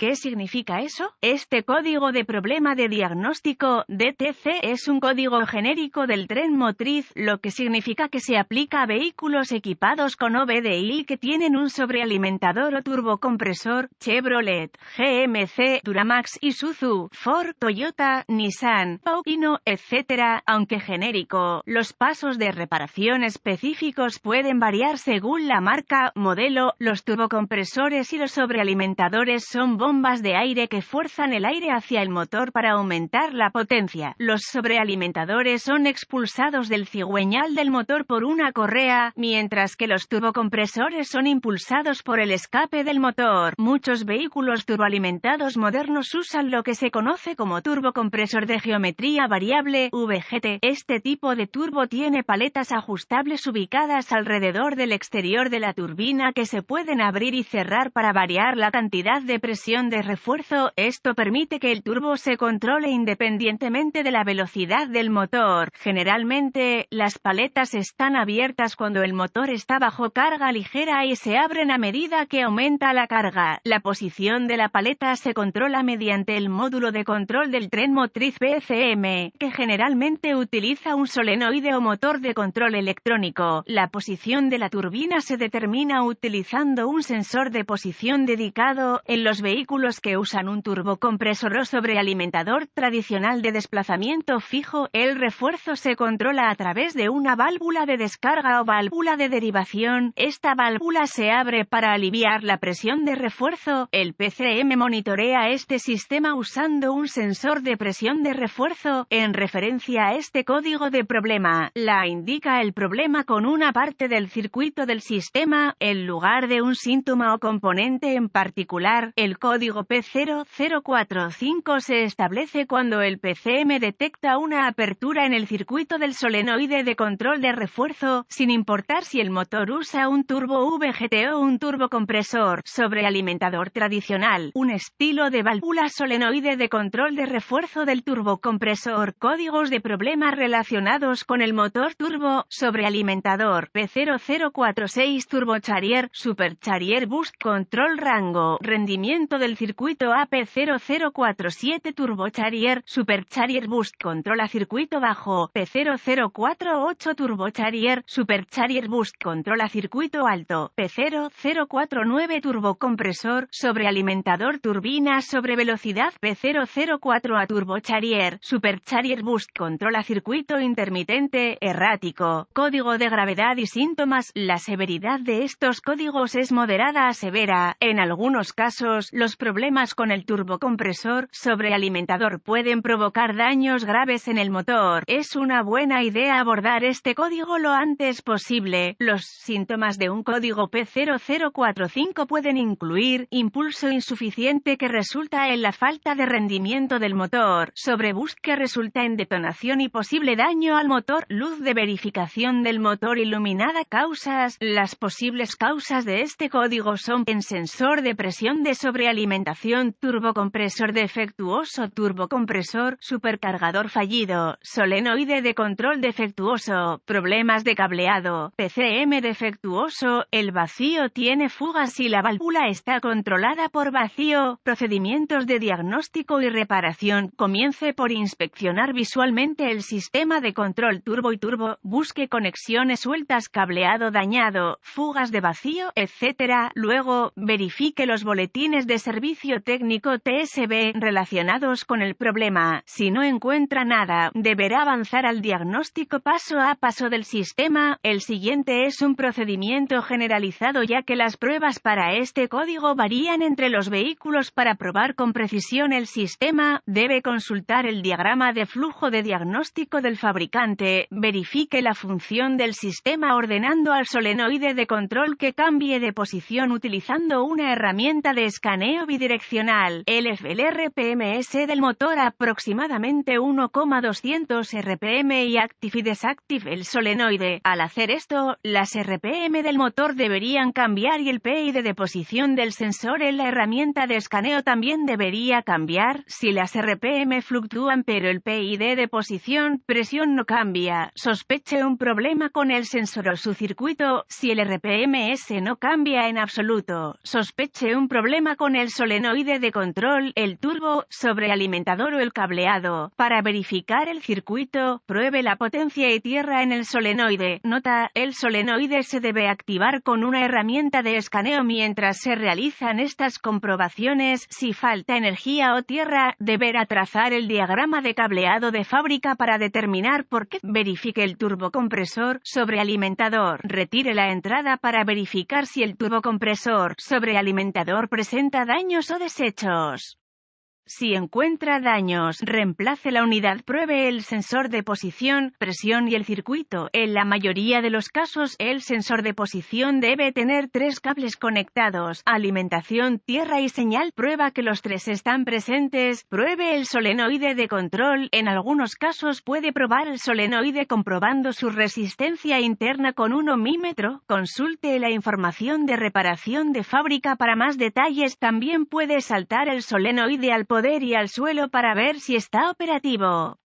¿Qué significa eso? Este código de problema de diagnóstico, DTC, es un código genérico del tren motriz, lo que significa que se aplica a vehículos equipados con OBDI que tienen un sobrealimentador o turbocompresor. Chevrolet, GMC, Duramax, Isuzu, Ford, Toyota, Nissan, Peugeot, etc. Aunque genérico, los pasos de reparación específicos pueden variar según la marca, modelo. Los turbocompresores y los sobrealimentadores son bombas de aire que fuerzan el aire hacia el motor para aumentar la potencia. Los sobrealimentadores son expulsados del cigüeñal del motor por una correa, mientras que los turbocompresores son impulsados por el escape del motor. Muchos vehículos turboalimentados modernos usan lo que se conoce como turbocompresor de geometría variable, VGT. Este tipo de turbo tiene paletas ajustables ubicadas alrededor del exterior de la turbina que se pueden abrir y cerrar para variar la cantidad de presión de refuerzo. Esto permite que el turbo se controle independientemente de la velocidad del motor. Generalmente, las paletas están abiertas cuando el motor está bajo carga ligera y se abren a medida que aumenta la carga. La posición de la paleta se controla mediante el módulo de control del tren motriz PCM, que generalmente utiliza un solenoide o motor de control electrónico. La posición de la turbina se determina utilizando un sensor de posición dedicado. En los vehículos que usan un turbocompresor o sobrealimentador tradicional de desplazamiento fijo, el refuerzo se controla a través de una válvula de descarga o válvula de derivación. Esta válvula se abre para aliviar la presión de refuerzo. El PCM monitorea este sistema usando un sensor de presión de refuerzo. En referencia a este código de problema, la indica el problema con una parte del circuito del sistema, en lugar de un síntoma o componente en particular. El código P0045 se establece cuando el PCM detecta una apertura en el circuito del solenoide de control de refuerzo, sin importar si el motor usa un turbo VGT o un turbocompresor sobrealimentador tradicional, un estilo de válvula solenoide de control de refuerzo del turbocompresor. Códigos de problema relacionados con el motor turbo sobrealimentador. P0046 Turbocharger, Supercharger Boost Control Rango, rendimiento del circuito AP0047 Turbocharger, Supercharger Boost controla circuito bajo. P0048 Turbocharger, Supercharger Boost controla circuito alto. P0049 Turbocompresor, sobrealimentador turbina sobre velocidad. P004A Turbocharger, Supercharger Boost controla circuito intermitente, errático. Código de gravedad y síntomas. La severidad de estos códigos es moderada a severa. En algunos casos, los problemas con el turbocompresor sobrealimentador pueden provocar daños graves en el motor. Es una buena idea abordar este código lo antes posible. Los síntomas de un código P0045 pueden incluir impulso insuficiente que resulta en la falta de rendimiento del motor, sobreboost que resulta en detonación y posible daño al motor, luz de verificación del motor iluminada. Causas. Las posibles causas de este código son en sensor de presión de sobrealimentación, turbocompresor defectuoso, turbocompresor, supercargador fallido, solenoide de control defectuoso, problemas de cableado, PCM defectuoso, el vacío tiene fugas y la válvula está controlada por vacío. Procedimientos de diagnóstico y reparación. Comience por inspeccionar visualmente el sistema de control turbo y turbo, busque conexiones sueltas, cableado dañado, fugas de vacío, etc. Luego, verifique los boletines de servicio técnico TSB relacionados con el problema. Si no encuentra nada, deberá avanzar al diagnóstico paso a paso del sistema. El siguiente es un procedimiento generalizado ya que las pruebas para este código varían entre los vehículos. Para probar con precisión el sistema, debe consultar el diagrama de flujo de diagnóstico del fabricante. Verifique la función del sistema ordenando al solenoide de control que cambie de posición utilizando una herramienta de escaneo bidireccional. El RPMs del motor aproximadamente 1,200 RPM y active y desactive el solenoide. Al hacer esto, las RPM del motor deberían cambiar y el PID de posición del sensor en la herramienta de escaneo también debería cambiar. Si las RPM fluctúan pero el PID de presión no cambia, sospeche un problema con el sensor o su circuito. Si el RPMs no cambia en absoluto, sospeche un problema con el solenoide de control, el turbo, sobrealimentador o el cableado. Para verificar el circuito, pruebe la potencia y tierra en el solenoide. Nota: el solenoide se debe activar con una herramienta de escaneo mientras se realizan estas comprobaciones. Si falta energía o tierra, deberá trazar el diagrama de cableado de fábrica para determinar por qué. Verifique el turbocompresor sobrealimentador. Retire la entrada para verificar si el turbocompresor sobrealimentador presenta daños o desechos. Si encuentra daños, reemplace la unidad. Pruebe el sensor de posición, presión y el circuito. En la mayoría de los casos, el sensor de posición debe tener 3 cables conectados: alimentación, tierra y señal. Prueba que los 3 están presentes. Pruebe el solenoide de control. En algunos casos puede probar el solenoide comprobando su resistencia interna con un ohmímetro. Consulte la información de reparación de fábrica para más detalles. También puede saltar el solenoide al poder y al suelo para ver si está operativo.